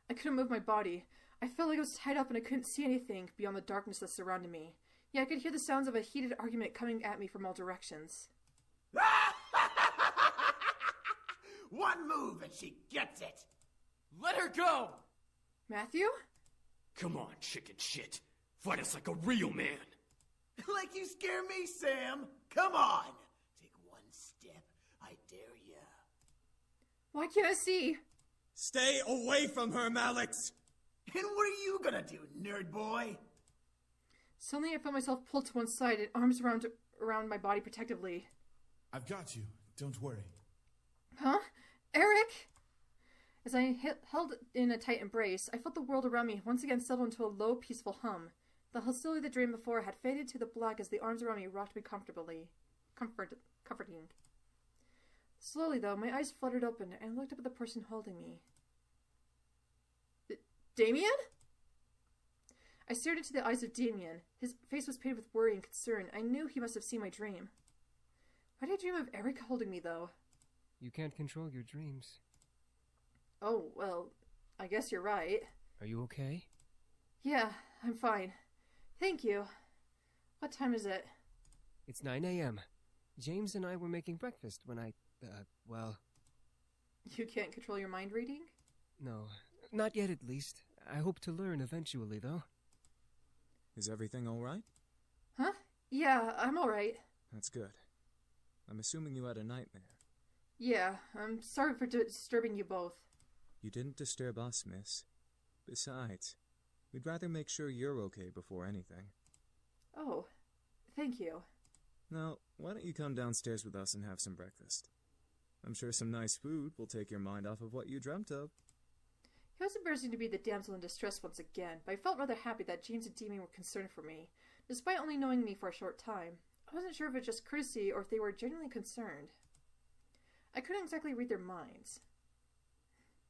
I couldn't move my body. I felt like I was tied up and I couldn't see anything beyond the darkness that surrounded me. Yeah, I could hear the sounds of a heated argument coming at me from all directions. One move and she gets it. Let her go! Matthew? Come on, chicken shit. Fight us like a real man. Like you scare me, Sam. Come on. Take one step. I dare ya. Why can't I see? Stay away from her, Malix! And what are you gonna do, nerd boy? Suddenly I felt myself pulled to one side and arms around my body protectively. I've got you. Don't worry. Huh? Eric? As I held in a tight embrace, I felt the world around me once again settle into a low, peaceful hum. The hostility that dreamed before had faded to the black as the arms around me rocked me comforting. Slowly, though, my eyes fluttered open and I looked up at the person holding me. Damion? I stared into the eyes of Damion. His face was painted with worry and concern. I knew he must have seen my dream. Why did I dream of Eric holding me, though? You can't control your dreams. Oh, well, I guess you're right. Are you okay? Yeah, I'm fine. Thank you. What time is it? It's 9 a.m. James and I were making breakfast when well... You can't control your mind reading? No, not yet at least. I hope to learn eventually, though. Is everything alright? Huh? Yeah, I'm alright. That's good. I'm assuming you had a nightmare. Yeah, I'm sorry for disturbing you both. You didn't disturb us, miss. Besides, we'd rather make sure you're okay before anything. Oh, thank you. Now, why don't you come downstairs with us and have some breakfast? I'm sure some nice food will take your mind off of what you dreamt of. It was embarrassing to be the damsel in distress once again, but I felt rather happy that James and Damion were concerned for me. Despite only knowing me for a short time, I wasn't sure if it was just courtesy or if they were genuinely concerned. I couldn't exactly read their minds.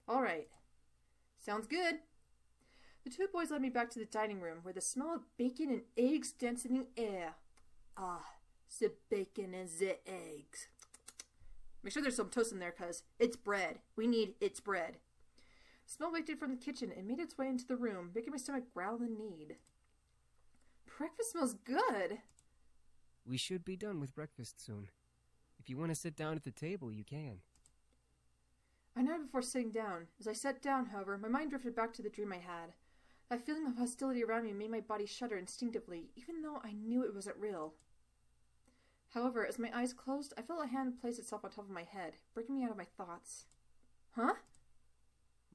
Alright. Sounds good. The two boys led me back to the dining room, where the smell of bacon and eggs danced in the air. Ah, the bacon and the eggs. Make sure there's some toast in there, cuz it's bread. We need it's bread. The smell wafted from the kitchen and made its way into the room, making my stomach growl in need. Breakfast smells good. We should be done with breakfast soon. If you want to sit down at the table, you can. I nodded before sitting down. As I sat down, however, my mind drifted back to the dream I had. That feeling of hostility around me made my body shudder instinctively, even though I knew it wasn't real. However, as my eyes closed, I felt a hand place itself on top of my head, breaking me out of my thoughts. Huh?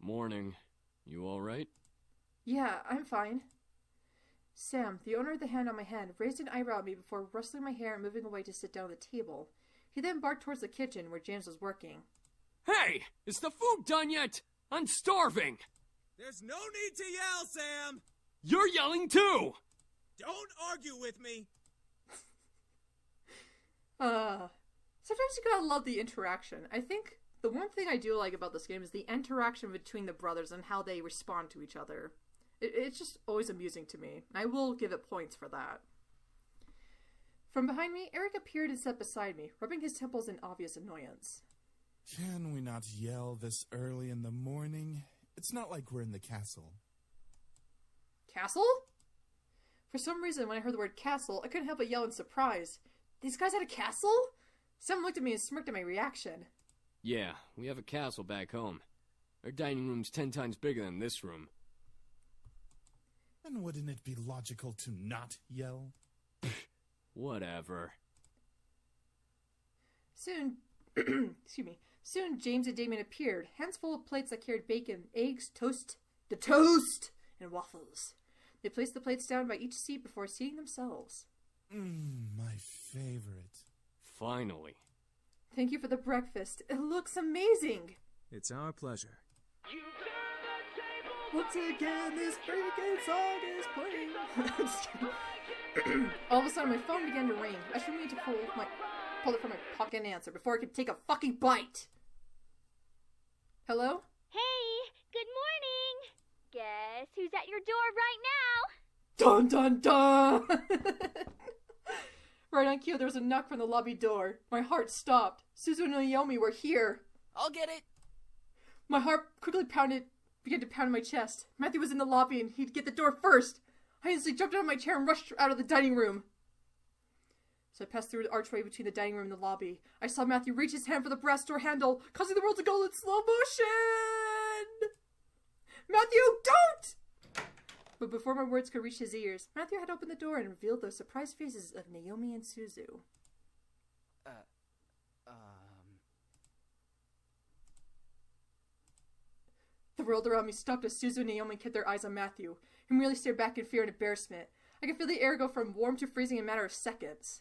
Morning. You alright? Yeah, I'm fine. Sam, the owner of the hand on my head, raised an eyebrow at me before rustling my hair and moving away to sit down at the table. He then barked towards the kitchen where James was working. Hey! Is the food done yet? I'm starving! There's no need to yell, Sam! You're yelling too! Don't argue with me! Sometimes you gotta love the interaction. I think the one thing I do like about this game is the interaction between the brothers and how they respond to each other. It's just always amusing to me. I will give it points for that. From behind me, Eric appeared and sat beside me, rubbing his temples in obvious annoyance. Can we not yell this early in the morning? It's not like we're in the castle. Castle? For some reason, when I heard the word castle, I couldn't help but yell in surprise. These guys had a castle? Sam looked at me and smirked at my reaction. Yeah, we have a castle back home. Our dining room's 10 times bigger than this room. And wouldn't it be logical to not yell? Whatever. Soon, Soon James and Damion appeared, hands full of plates that carried bacon, eggs, toast, and waffles. They placed the plates down by each seat before seating themselves. My favorite. Finally. Thank you for the breakfast. It looks amazing. It's our pleasure. Once again, this freaking song is playing. All of a sudden, my phone began to ring. I should need to pull it from my pocket and answer before I could take a fucking bite. Hello? Hey, good morning. Guess who's at your door right now? Dun dun dun! Right on cue, there was a knock from the lobby door. My heart stopped. Suzu and Naomi were here. I'll get it. My heart quickly began to pound in my chest. Matthew was in the lobby and he'd get the door first. I instantly jumped out of my chair and rushed out of the dining room. So I passed through the archway between the dining room and the lobby. I saw Matthew reach his hand for the brass door handle, causing the world to go in slow motion! Matthew, don't! But before my words could reach his ears, Matthew had opened the door and revealed the surprised faces of Naomi and Suzu. The world around me stopped as Suzu and Naomi kept their eyes on Matthew, who merely stared back in fear and embarrassment. I could feel the air go from warm to freezing in a matter of seconds.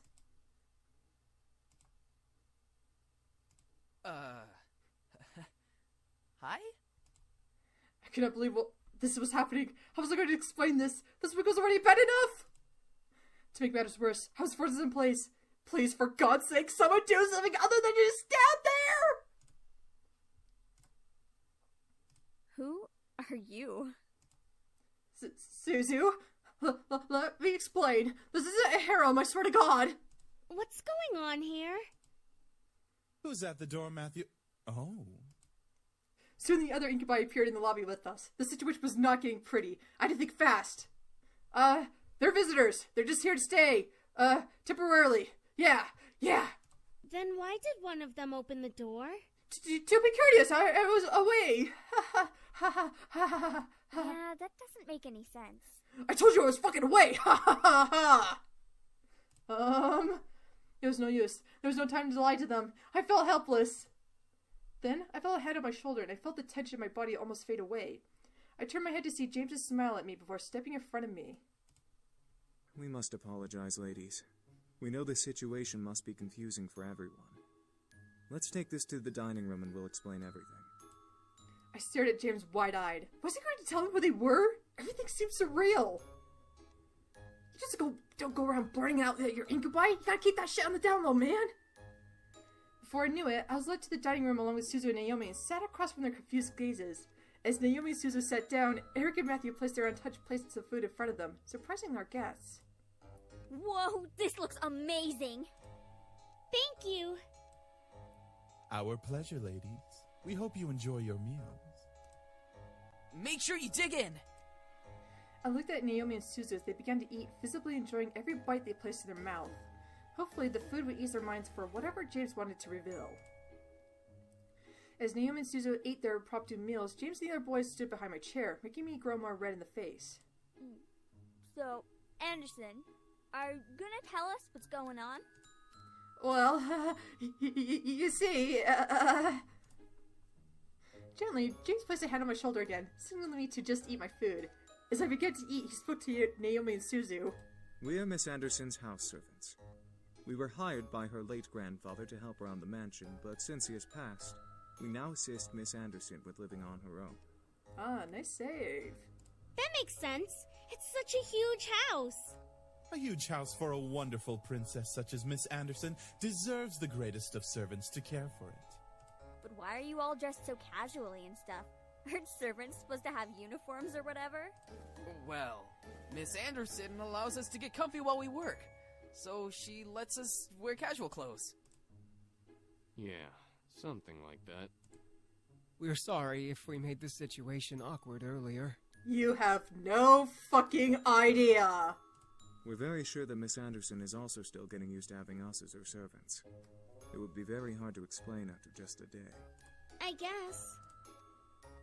Hi? I could not believe this was happening. How was I going to explain this? This week was already bad enough! To make matters worse, house forces in place. Please, for God's sake, someone do something other than just stand there! Who are you? Suzu? Let me explain. This isn't a harem, I swear to God! What's going on here? Who's at the door, Matthew? Oh. Soon the other incubi appeared in the lobby with us. The situation was not getting pretty. I had to think fast. They're visitors. They're just here to stay. Temporarily. Yeah. Then why did one of them open the door? To be courteous, I was away. Yeah, that doesn't make any sense. I told you I was fucking away. It was no use. There was no time to lie to them. I felt helpless. Then, I felt a hand on my shoulder and I felt the tension in my body almost fade away. I turned my head to see James's smile at me before stepping in front of me. We must apologize, ladies. We know the situation must be confusing for everyone. Let's take this to the dining room and we'll explain everything. I stared at James wide-eyed. Was he going to tell me where they were? Everything seemed surreal. You just don't go around blurting out that you're incubi. You gotta keep that shit on the down low, man. Before I knew it, I was led to the dining room along with Suzu and Naomi and sat across from their confused gazes. As Naomi and Suzu sat down, Eric and Matthew placed their untouched plates of food in front of them, surprising our guests. Whoa, this looks amazing! Thank you! Our pleasure, ladies. We hope you enjoy your meals. Make sure you dig in! I looked at Naomi and Suzu as they began to eat, visibly enjoying every bite they placed in their mouth. Hopefully, the food would ease their minds for whatever James wanted to reveal. As Naomi and Suzu ate their impromptu meals, James and the other boys stood behind my chair, making me grow more red in the face. So, Anderson, are you gonna tell us what's going on? Well, you see, Gently, James placed a hand on my shoulder again, signaling me to just eat my food. As I began to eat, he spoke to Naomi and Suzu. We are Miss Anderson's house servants. We were hired by her late grandfather to help around the mansion, but since he has passed, we now assist Miss Anderson with living on her own. Ah, nice save. That makes sense. It's such a huge house. A huge house for a wonderful princess such as Miss Anderson deserves the greatest of servants to care for it. But why are you all dressed so casually and stuff? Aren't servants supposed to have uniforms or whatever? Well, Miss Anderson allows us to get comfy while we work, so she lets us wear casual clothes. Yeah, something like that. We're sorry if we made the situation awkward earlier. You have no fucking idea. We're very sure that Miss Anderson is also still getting used to having us as her servants. It would be very hard to explain after just a day. I guess.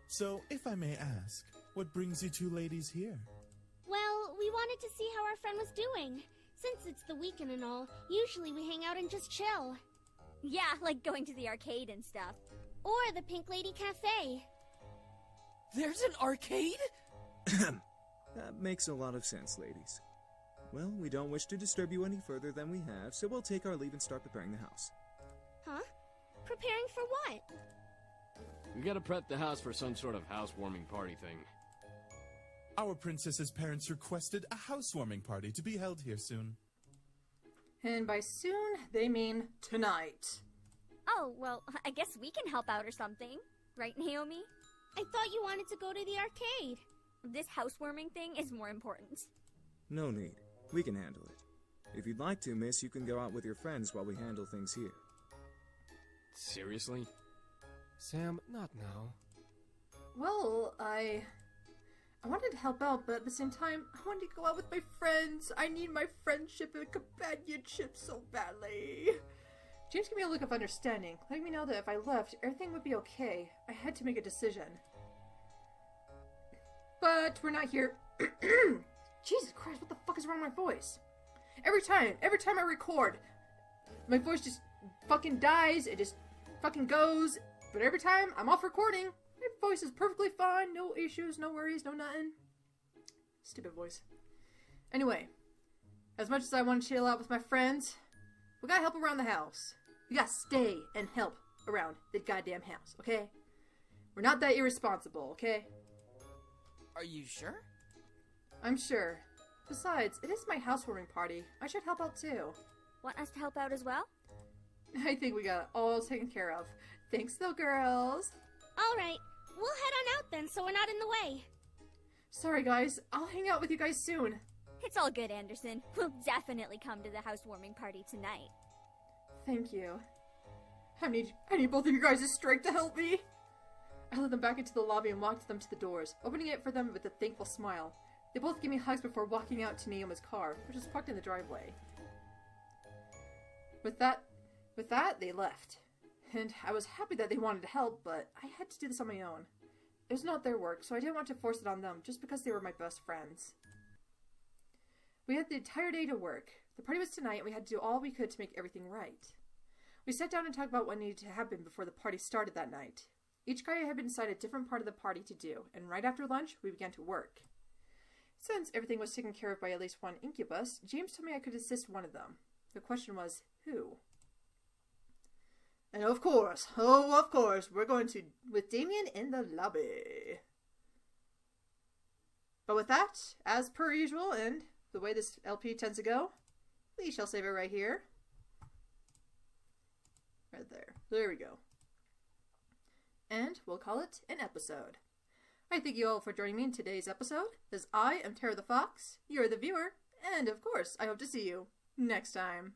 So, if I may ask, what brings you two ladies here? Well, we wanted to see how our friend was doing. Since it's the weekend and all, usually we hang out and just chill. Yeah, like going to the arcade and stuff. Or the Pink Lady Cafe. There's an arcade? That makes a lot of sense, ladies. Well, we don't wish to disturb you any further than we have, so we'll take our leave and start preparing the house. Huh? Preparing for what? We gotta prep the house for some sort of housewarming party thing. Our princess's parents requested a housewarming party to be held here soon. And by soon, they mean tonight. Oh, well, I guess we can help out or something. Right, Naomi? I thought you wanted to go to the arcade. This housewarming thing is more important. No need. We can handle it. If you'd like to, miss, you can go out with your friends while we handle things here. Seriously? Sam, not now. Well, I I wanted to help out, but at the same time, I wanted to go out with my friends. I need my friendship and companionship so badly. James gave me a look of understanding, letting me know that if I left, everything would be okay. I had to make a decision. But we're not here. Jesus Christ, what the fuck is wrong with my voice? Every time I record, my voice just fucking dies, it just fucking goes. But every time I'm off recording, my voice is perfectly fine, no issues, no worries, no nothing. Stupid voice. Anyway, as much as I want to chill out with my friends, we gotta help around the house. We gotta stay and help around the goddamn house, okay? We're not that irresponsible, okay? Are you sure? I'm sure. Besides, it is my housewarming party. I should help out too. Want us to help out as well? I think we got it all taken care of. Thanks though, girls. Alright, we'll head on out then so we're not in the way. Sorry guys, I'll hang out with you guys soon. It's all good, Anderson. We'll definitely come to the housewarming party tonight. Thank you. I need both of you guys' strength to help me. I led them back into the lobby and walked them to the doors, opening it for them with a thankful smile. They both gave me hugs before walking out to Naoma's car, which was parked in the driveway. With that, they left. And I was happy that they wanted to help, but I had to do this on my own. It was not their work, so I didn't want to force it on them just because they were my best friends. We had the entire day to work. The party was tonight, and we had to do all we could to make everything right. We sat down and talked about what needed to happen before the party started that night. Each guy had been assigned a different part of the party to do, and right after lunch, we began to work. Since everything was taken care of by at least one incubus, James told me I could assist one of them. The question was, who? And of course, we're going to with Damion in the lobby. But with that, as per usual, and the way this LP tends to go, we shall save it right here. Right there. There we go. And we'll call it an episode. I thank you all for joining me in today's episode, as I am Tara the Fox, you're the viewer, and of course, I hope to see you next time.